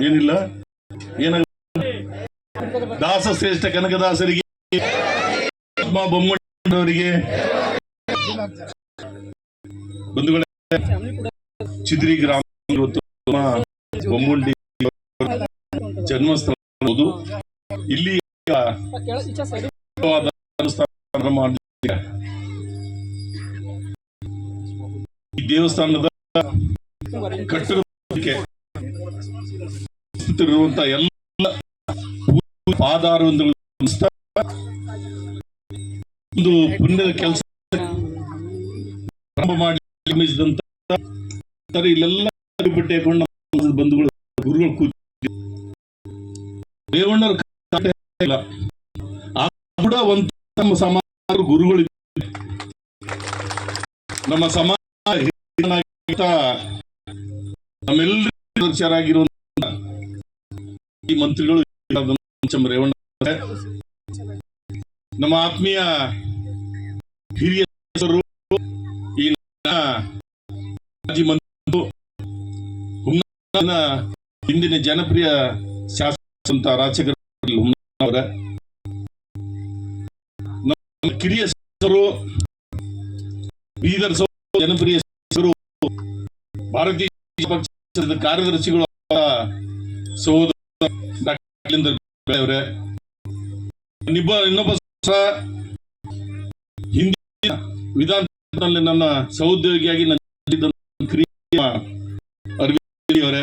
ಏನಿಲ್ಲ ಏನ ದಾಸ ಶ್ರೇಷ್ಠ ಕನಕದಾಸರಿಗೆ ಬೊಮ್ಮಣ್ಣವರಿಗೆ ಬಂಧುಗಳೇ, ಚಿದ್ರಿ ಗ್ರಾಮ ಬೊಮ್ಮುಂಡಿ ಜನ್ಮಸ್ಥಳ ಇಲ್ಲಿ ಈ ದೇವಸ್ಥಾನದ ಕಟ್ಟಡಕ್ಕೆ ಎಲ್ಲ ಆಧಾರ ಒಂದು ಪುಣ್ಯದ ಕೆಲಸ ಪ್ರಾರಂಭ ಮಾಡಿ ಇಲ್ಲೆಲ್ಲ ಬಿಟ್ಟೆಕೊಂಡು ಬಂಧುಗಳು ಗುರುಗಳು ಕೂತ ರೇವಣ್ಣವ್ರ ಕೂಡ ಒಂದು ನಮ್ಮ ಸಮಾಜ ಗುರುಗಳು ನಮ್ಮ ಸಮಾಜ ನಮ್ಮೆಲ್ಲರಿಗಿರುವಂತ ಈ ಮಂತ್ರಿಗಳು ರೇವಣ್ಣ ನಮ್ಮ ಆತ್ಮೀಯ ಹಿರಿಯ ಈ ಮಾಜಿ ಮಂತ್ರಿ ಹಿಂದಿನ ಜನಪ್ರಿಯ ಶಾಸಕ ರಾಜಶೇಖರ ಅವರ ಕಿರಿಯ ಸಚಿವರು ಬೀದರ್ ಜನಪ್ರಿಯ ಸಚಿವರು ಭಾರತೀಯ ಪಕ್ಷದ ಕಾರ್ಯದರ್ಶಿಗಳು ಸಹೋದರ ಅವರೇ ಇನ್ನೊಬ್ಬ ಹಿಂದಿನ ವಿಧಾನಸಭೆಯಲ್ಲಿ ನನ್ನ ಸಹೋದ್ಯೋಗಿಯಾಗಿ ಅವರೇ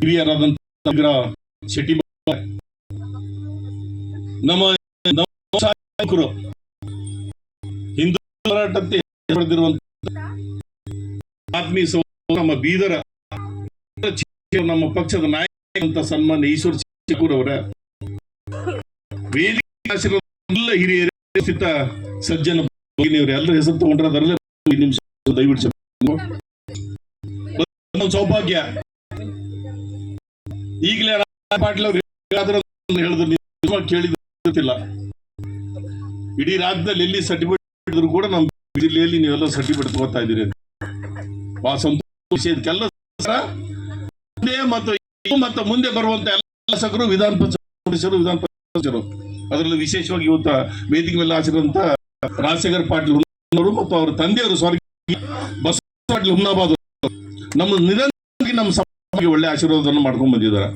ಹಿರಿಯರಾದಂತ ಶೆಟ್ಟಿ ನಮ್ಮ ನಾಯಕರು ಹಿಂದೂ ಹೋರಾಟಕ್ಕೆ ಪಡೆದಿರುವಂತ ಆತ್ಮೀಯ ನಮ್ಮ ಬೀದರ ನಮ್ಮ ಪಕ್ಷದ ನಾಯಕ ಅಂತ ಸನ್ಮಾನ್ಯ ಈಶ್ವರ ಅವರ ವೇದಿಕೆ ಹಿರಿಯರ ಸಜ್ಜನ ಎಲ್ಲರ ಹೆಸರು ತಗೊಂಡ್ರೆ ಅದರಲ್ಲೇ ನಿಮಿಷ ದಯವಿಟ್ಟು ಸೌಭಾಗ್ಯ ಈಗಲೇ ಪಾಟೀಲ್ ಅವರು ಹೇಳಿದ್ರು ಕೇಳಿದಿಲ್ಲ. ಇಡೀ ರಾಜ್ಯದಲ್ಲಿ ಎಲ್ಲಿ ಸರ್ಟಿಫಿಕೇಟ್ ಇದ್ರು ಕೂಡ ನಮ್ಮ ಜಿಲ್ಲೆಯಲ್ಲಿ ನೀವೆಲ್ಲ ಸರ್ಟಿಫಿಕೇಟ್ ತಗೋತಾ ಇದ್ದೀರಿ. ಬಹಳ ಸಂತೋಷ. ಇದಕ್ಕೆಲ್ಲ ಮತ್ತು ಮುಂದೆ ಬರುವಂತ ಎಲ್ಲ ಸಕರು ವಿಧಾನ ಪರಿಷದರು ಅದರಲ್ಲಿ ವಿಶೇಷವಾಗಿ ಇವತ್ತು ವೇದಿಕೆ ಮೇಲೆ ಹಾಸಿರುವಂತ ರಾಜಶೇಖರ್ ಪಾಟೀಲ್ ಅವರು ಮತ್ತು ಅವರ ತಂದೆಯವರು ಬಸವ ಪಾಟೀಲ್ ಹುಮ್ನಾಬಾದ್ ನಮ್ಮ ನಿರಂತರ ನಮ್ಮ ಸಮಾಜಕ್ಕೆ ಒಳ್ಳೆ ಆಶೀರ್ವಾದವನ್ನು ಮಾಡ್ಕೊಂಡು ಬಂದಿದ್ದಾರೆ.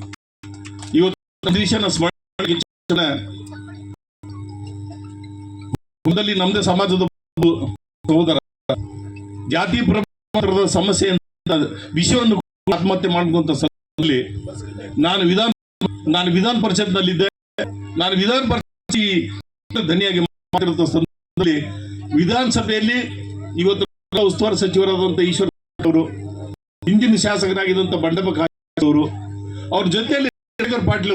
ಇವತ್ತು ಸ್ಮರಣೆ ನಮ್ಮದೇ ಸಮಾಜದ ಸಹೋದರ ಜಾತಿ ಪ್ರಮಾಣದ ಸಮಸ್ಯೆ ವಿಷಯವನ್ನು ಆತ್ಮಹತ್ಯೆ ಮಾಡುವಂತ ಸಂದರ್ಭದಲ್ಲಿ ನಾನು ವಿಧಾನ ಪರಿಷತ್ನಲ್ಲಿದ್ದೆ. ನಾನು ವಿಧಾನ ಪರಿಷತ್ ಧನಿಯಾಗಿ ಮಾತಾಡುತ್ತ ಸಂದರ್ಭದಲ್ಲಿ ವಿಧಾನಸಭೆಯಲ್ಲಿ ಇವತ್ತು ಉಸ್ತುವಾರಿ ಸಚಿವರಾದಂತಹ ಈಶ್ವರ ಅವರು, ಹಿಂದಿನ ಶಾಸಕರಾಗಿದ್ದಂತ ಬಂಡಪ್ಪ ಅವರು, ಅವ್ರ ಜೊತೆಯಲ್ಲಿ ಪಾಟೀಲ್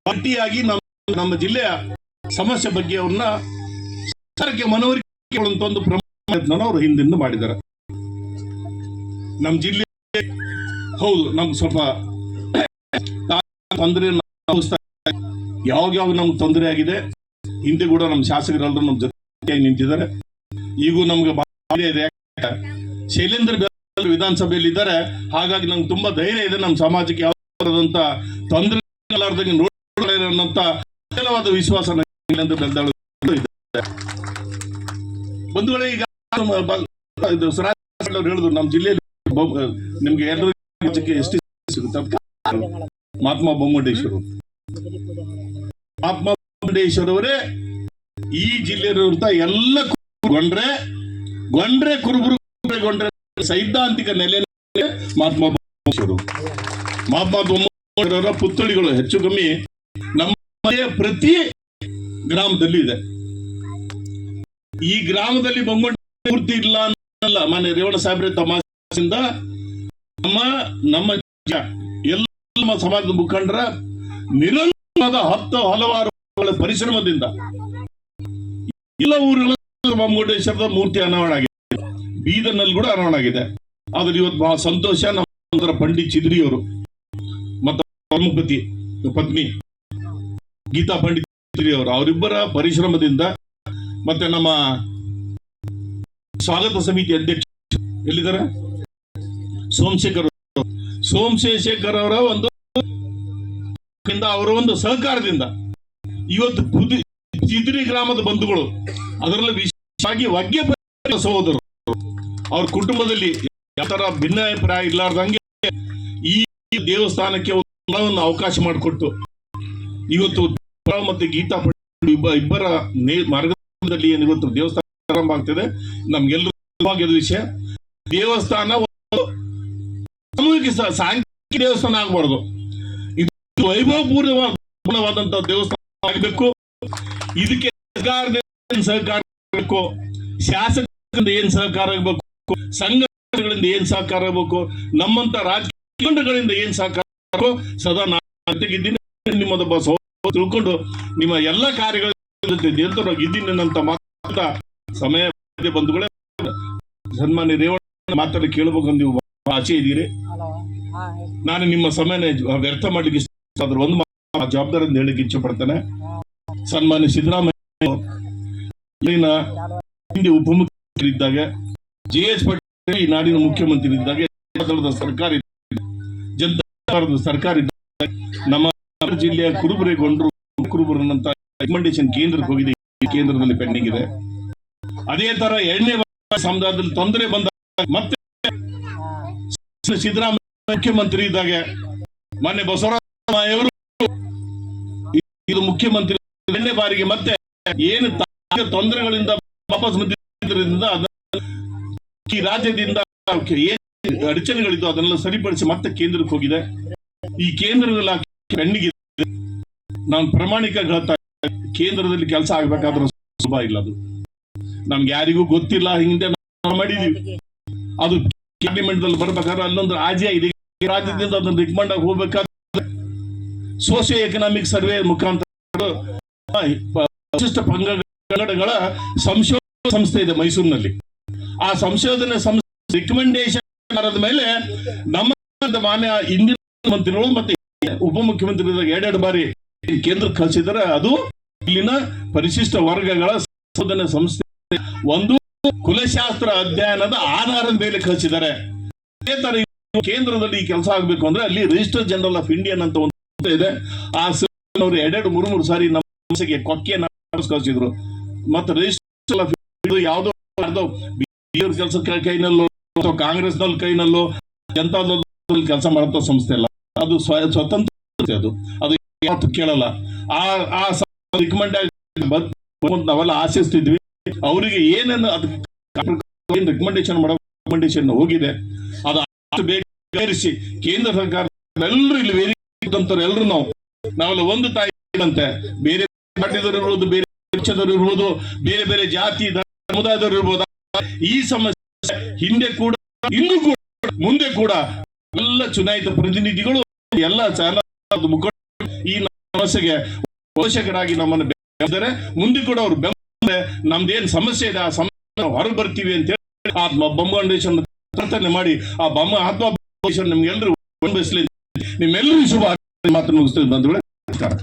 ಪಾರ್ಟಿಯಾಗಿ ನಮ್ಮ ಜಿಲ್ಲೆಯ ಸಮಸ್ಯೆ ಬಗ್ಗೆ ಅವ್ರನ್ನ ಸರ್ಕಾರಕ್ಕೆ ಮನವರಿಕೆ ಒಂದು ಪ್ರಮಾಣ ಅವರು ಹಿಂದಿಂದ ಮಾಡಿದ್ದಾರೆ. ನಮ್ಮ ಜಿಲ್ಲೆ ಹೌದು ನಮ್ಗೆ ಸ್ವಲ್ಪ ತೊಂದರೆ, ಯಾವಾಗ ನಮ್ಗೆ ತೊಂದರೆ ಆಗಿದೆ. ಹಿಂದೆ ಕೂಡ ನಮ್ಮ ಶಾಸಕರೆಲ್ಲರೂ ನಮ್ಮ ಜೊತೆಯಾಗಿ ನಿಂತಿದ್ದಾರೆ. ಈಗೂ ನಮ್ಗೆ ಶೈಲೇಂದ್ರ ವಿಧಾನಸಭೆಯಲ್ಲಿ ಇದ್ದಾರೆ. ಹಾಗಾಗಿ ನಂಗೆ ತುಂಬಾ ಧೈರ್ಯ ಇದೆ. ನಮ್ಮ ಸಮಾಜಕ್ಕೆ ಯಾವ್ದಂತ ತೊಂದರೆ ಅನ್ನೋಂತ ವಿಶ್ವಾಸ ಬಂಧುಗಳೇ, ಈಗ ಹೇಳಿದ್ರು ನಮ್ಮ ಜಿಲ್ಲೆಯಲ್ಲಿ ನಿಮ್ಗೆ ಎಲ್ಲರಿಗೂ ಎಷ್ಟು ಸಿಗುತ್ತೆ. ಮಹಾತ್ಮ ಬೊಮ್ಮುಂಡೇಶ್ವರ ಅವರೇ ಈ ಜಿಲ್ಲೆಯಲ್ಲಿರುವಂತ ಎಲ್ಲ ಗೊಂಡ್ರೆ ಕುರುಬರು ಸೈದ್ಧಾಂತಿಕ ನೆಲೆ ಮಹಾತ್ಮ ಬೊಮ್ಮುಂಡೇಶ್ವರರ ಪುತ್ಥಳಿಗಳು ಹೆಚ್ಚು ಕಮ್ಮಿ ನಮ್ಮ ಪ್ರತಿ ಗ್ರಾಮದಲ್ಲಿ ಇದೆ. ಈ ಗ್ರಾಮದಲ್ಲಿ ಬೊಮ್ಮುಂಡ ಮೂರ್ತಿ ಇಲ್ಲ ಅನ್ನಲ್ಲ. ಮಾನ್ಯ ರೇವಣ್ಣ ಸಾಹೇಬ್ರೆ ತಮಾಷೆಯಿಂದ ನಮ್ಮ ಎಲ್ಲ ಸಮಾಜದ ಮುಖಂಡರ ನಿರಂತರವಾದ ಹಲವಾರು ಪರಿಶ್ರಮದಿಂದ ಎಲ್ಲ ಊರುಗಳ ಬೊಮ್ಮುಂಡೇಶ್ವರದ ಮೂರ್ತಿ ಅನಾವರಣ ಆಗಿದೆ. ಬೀದರ್ನಲ್ಲಿ ಕೂಡ ಅನಾವರಣ ಆಗಿದೆ. ಆದ್ರೆ ಇವತ್ತು ಬಹಳ ಸಂತೋಷ. ನಮ್ಮ ಪಂಡಿತ್ ಚಿದ್ರಿ ಅವರು ಮತ್ತು ಪತ್ನಿ ಗೀತಾ ಪಂಡಿತ್ ಚಿದ್ರಿ ಅವರು, ಅವರಿಬ್ಬರ ಪರಿಶ್ರಮದಿಂದ ಮತ್ತೆ ನಮ್ಮ ಸ್ವಾಗತ ಸಮಿತಿ ಅಧ್ಯಕ್ಷ ಎಲ್ಲಿದ್ದಾರೆ? ಸೋಮಶೇಖರ್ ಅವರ ಒಂದು ಸಹಕಾರದಿಂದ ಇವತ್ತು ಚಿದ್ರಿ ಗ್ರಾಮದ ಬಂಧುಗಳು, ಅದರಲ್ಲಿ ವಿಶೇಷವಾಗಿ ವಗ್ಯ ಸಹೋದರರು, ಅವ್ರ ಕುಟುಂಬದಲ್ಲಿ ಯಾವ ತರ ಭಿನ್ನಾಭಿಪ್ರಾಯ ಇರ್ಲಾರ್ದಂಗೆ ಈ ದೇವಸ್ಥಾನಕ್ಕೆ ಒಂದು ಅವಕಾಶ ಮಾಡಿಕೊಟ್ಟು ಇವತ್ತು ಮತ್ತೆ ಗೀತಾ ಇಬ್ಬರ ಮಾರ್ಗದಲ್ಲಿ ಏನು ಇವತ್ತು ದೇವಸ್ಥಾನ ಪ್ರಾರಂಭ ಆಗ್ತಿದೆ. ನಮ್ಗೆಲ್ಲರೂ ವಿಷಯ, ದೇವಸ್ಥಾನ ಸಾಮೂಹಿಕ ಸಾಂಖ್ಯಿಕ ದೇವಸ್ಥಾನ ಆಗಬಾರ್ದು, ಇದು ವೈಭವಪೂರ್ಣವಾದಂತಹ ದೇವಸ್ಥಾನ ಆಗಬೇಕು. ಇದಕ್ಕೆ ಸಹಕಾರ ಆಗಬೇಕು, ಶಾಸಕರಿಂದ ಏನ್ ಸಹಕಾರ ಆಗಬೇಕು, ಸಂಘಗಳಿಂದ ಏನ್ ಸಹಕಾರ ಆಗಬೇಕು, ನಮ್ಮಂತ ರಾಜಕೀಯಗಳಿಂದ ಏನ್ ಸಹಕಾರ ಆಗಬೇಕು. ಸದಾ ನಾನು ನಿಮ್ಮದೊಬ್ಬ ತಿಳ್ಕೊಂಡು ನಿಮ್ಮ ಎಲ್ಲ ಕಾರ್ಯಗಳ ಜೊತೆ ಇದ್ದೀನಂತ ಮಾತಾ ಸಮಯ ಬಂಧುಗಳೇ, ಸನ್ಮಾನ್ಯ ರೇವಣ್ಣ ಮಾತಾಡಿ ಕೇಳಬೇಕು ನೀವು ಆಚೆ ಇದ್ದೀರಿ. ನಾನು ನಿಮ್ಮ ಸಮಯನ ವ್ಯರ್ಥ ಮಾಡ್ಲಿಕ್ಕೆ ಇಷ್ಟ ಒಂದು ಜವಾಬ್ದಾರಿಯಿಂದ ಹೇಳಲಿಕ್ಕೆ ಇಚ್ಛೆ ಪಡ್ತೇನೆ. ಸನ್ಮಾನ್ಯ ಸಿದ್ದರಾಮಯ್ಯ ಹಿಂದೆ ಉಪಮುಖ್ಯಮಂತ್ರಿ ಇದ್ದಾಗ, JH ಪಾಟೀಲ್ ಈ ನಾಡಿನ ಮುಖ್ಯಮಂತ್ರಿ ಇದ್ದಾಗ, ಸರ್ಕಾರ ಜನತಾ ಸರ್ಕಾರ ಇದ್ದಾಗ ನಮ್ಮ ಜಿಲ್ಲೆಯ ಕುರುಬರನ್ನಂತ ರೆಕಮೆಂಡೇಶನ್ ಕೇಂದ್ರಕ್ಕೆ ಹೋಗಿದೆ, ಕೇಂದ್ರದಲ್ಲಿ ಪೆಂಡಿಂಗ್ ಇದೆ. ಅದೇ ತರ ಎರಡನೇ ಸಮುದಾಯದಲ್ಲಿ ತೊಂದರೆ ಬಂದ ಮತ್ತೆ ಸಿದ್ದರಾಮಯ್ಯ ಮುಖ್ಯಮಂತ್ರಿ ಇದ್ದಾಗ ಮೊನ್ನೆ ಬಸವರಾಜರು ಇದು ಮುಖ್ಯಮಂತ್ರಿ ಎರಡನೇ ಬಾರಿಗೆ ಮತ್ತೆ ಏನು ತೊಂದರೆಗಳಿಂದ ವಾಪಸ್ ಬಂದಿದ್ದರಿಂದ ಈ ರಾಜ್ಯದಿಂದ ಏನು ಅಡಚಣೆಗಳಿದ್ದು ಅದನ್ನೆಲ್ಲ ಸರಿಪಡಿಸಿ ಮತ್ತೆ ಕೇಂದ್ರಕ್ಕೆ ಹೋಗಿದೆ. ಈ ಕೇಂದ್ರದಲ್ಲಿ ಪೆಂಡಿಂಗ್ ಇದೆ. ನಾನು ಪ್ರಾಮಾಣಿಕ ಹೇಳ್ತಾ ಕೇಂದ್ರದಲ್ಲಿ ಕೆಲಸ ಆಗ್ಬೇಕಾದ್ರೂ ಸುಲಭ ಇಲ್ಲ. ಅದು ನಮ್ಗೆ ಯಾರಿಗೂ ಗೊತ್ತಿಲ್ಲ, ಹಿಂದೆ ನಾವು ಮಾಡಿದೀವಿ. ಅದು ಕ್ಯಾಬಿನೆಟ್ ದಲ್ಲಿ ಬರ್ಬೇಕಾದ್ರೆ ಅಲ್ಲೊಂದು ರಾಜ್ಯ ಇದೆ, ರಾಜ್ಯದಿಂದ ಅದನ್ನ ರಿಕಮೆಂಡ್ ಆಗಿ ಹೋಗ್ಬೇಕಾದ್ರೆ ಸೋಶಿಯೋ ಎಕನಾಮಿಕ್ ಸರ್ವೆ ಮುಖಾಂತರ ವಿಶಿಷ್ಟ ಪಂಗಡಗಳ ಸಂಶೋಧನಾ ಸಂಸ್ಥೆ ಇದೆ ಮೈಸೂರಿನಲ್ಲಿ. ಆ ಸಂಶೋಧನೆ ಸಂಸ್ಥೆ ರಿಕಮೆಂಡೇಶನ್ ಆದ ಮೇಲೆ ನಮ್ಮ ಮಾನ್ಯ ಹಿಂದಿನ ಮಂತ್ರಿಗಳು ಮತ್ತೆ ಉಪಮುಖ್ಯಮಂತ್ರಿ ಎರಡೆರಡು ಬಾರಿ ಕೇಂದ್ರಕ್ಕೆ ಕಳಿಸಿದರೆ ಅದು ಇಲ್ಲಿನ ಪರಿಶಿಷ್ಟ ವರ್ಗಗಳ ಸಂಶೋಧನೆ ಸಂಸ್ಥೆ ಒಂದು ಕುಲಶಾಸ್ತ್ರ ಅಧ್ಯಯನದ ಆಧಾರದ ಮೇಲೆ ಕಳಿಸಿದ್ದಾರೆ. ಅದೇ ತರ ಕೇಂದ್ರದಲ್ಲಿ ಈ ಕೆಲಸ ಆಗಬೇಕು ಅಂದ್ರೆ ಅಲ್ಲಿ ರಿಜಿಸ್ಟರ್ ಜನರಲ್ ಆಫ್ ಇಂಡಿಯನ್ ಅಂತ ಒಂದು ಇದೆ. ಆ ಅವರು ಎರಡೆರಡು ಮೂರು ಸಾರಿ ನಮ್ಮ ಸಮಸ್ಯೆಗೆ ಕೊಕ್ಕೆಯನ್ನು ಕಳಿಸಿದ್ರು. ಮತ್ತೆ ರಿಜಿಸ್ಟರ್ ಆಫ್ ಯಾವುದೋ ಕೆಲಸ ಕೈನಲ್ಲೋ ಅಥವಾ ಕಾಂಗ್ರೆಸ್ನಲ್ಲಿ ಕೈನಲ್ಲೋ ಜನತಾದಳದಲ್ಲಿ ಕೆಲಸ ಮಾಡುತ್ತ ಸಂಸ್ಥೆ ಅಲ್ಲ, ಅದು ಸ್ವತಂತ್ರ. ಅದು ಯಾವತ್ತು ಕೇಳಲ್ಲ. ಆ ರಿಕಮೆಂಡ್ ನಾವೆಲ್ಲ ಆಶಿಸ್ತಿದ್ವಿ. ಅವರಿಗೆ ಏನೇನು ರಿಕಮೆಂಡೇಶನ್ ಹೋಗಿದೆ ಅದು ಬೇರಿಸಿ ಕೇಂದ್ರ ಸರ್ಕಾರ ಎಲ್ಲರೂ ಇಲ್ಲಿ ವೇದಿಕೆ ಎಲ್ಲರೂ ನಾವೆಲ್ಲ ಒಂದು ತಾಯಿ ಅಂತೆ, ಬೇರೆ ಪಾರ್ಟಿದವರು ಇರ್ಬೋದು, ಬೇರೆ ಪಕ್ಷದವರು ಇರ್ಬೋದು, ಬೇರೆ ಬೇರೆ ಜಾತಿ ಸಮುದಾಯದವರು ಇರ್ಬೋದು. ಈ ಸಮಸ್ಯೆ ಹಿಂದೆ ಕೂಡ ಇನ್ನೂ ಕೂಡ ಮುಂದೆ ಕೂಡ ಎಲ್ಲ ಚುನಾಯಿತ ಪ್ರತಿನಿಧಿಗಳು ಎಲ್ಲ ಮುಖಂಡರು ಈ ಸಮಸ್ಯೆಗೆ ಪೋಷಕರಾಗಿ ನಮ್ಮನ್ನು ಬೆಂಬಲಿಸಿದರೆ ಮುಂದೆ ಕೂಡ ಅವರು ಬೆಂಬಲ ನಮ್ದೇನ್ ಸಮಸ್ಯೆ ಇದೆ ಆ ಸಮಸ್ಯೆ ಹೊರ ಬರ್ತೀವಿ ಅಂತ ಹೇಳಿ ಆ ಬೊಮ್ಮ ಫೌಂಡೇಶನ್ ಪ್ರಾರ್ಥನೆ ಮಾಡಿ ಆ ಬೊಮ್ಮ ಆತ್ಮ ಫೌಂಡೇಶನ್ ನಿಮ್ಗೆಲ್ಲರೂ ಬೆಂಬಲಿಸಲಿ. ನಿಮ್ಮೆಲ್ಲರಿಗೂ ಶುಭ ಮಾತು ಮುಗಿಸ್ತೇನೆ ಬಂಧುಗಳೇ. ನಮಸ್ಕಾರ.